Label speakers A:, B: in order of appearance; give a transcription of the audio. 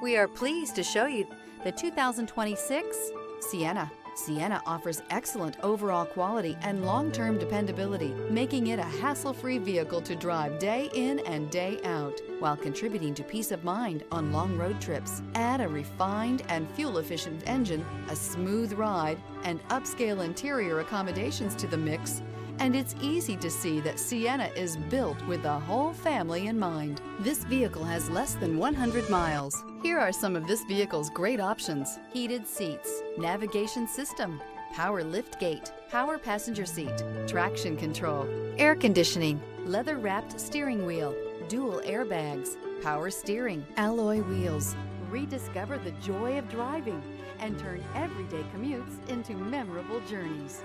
A: We are pleased to show you the 2026 Sienna. Sienna offers excellent overall quality and long-term dependability, making it a hassle-free vehicle to drive day in and day out, while contributing to peace of mind on long road trips. Add a refined and fuel-efficient engine, a smooth ride, and upscale interior accommodations to the mix, and it's easy to see that Sienna is built with the whole family in mind. This vehicle has less than 100 miles. Here are some of this vehicle's great options: heated seats, navigation system, power liftgate, power passenger seat, traction control, air conditioning, leather-wrapped steering wheel, dual airbags, power steering, alloy wheels. Rediscover the joy of driving and turn everyday commutes into memorable journeys.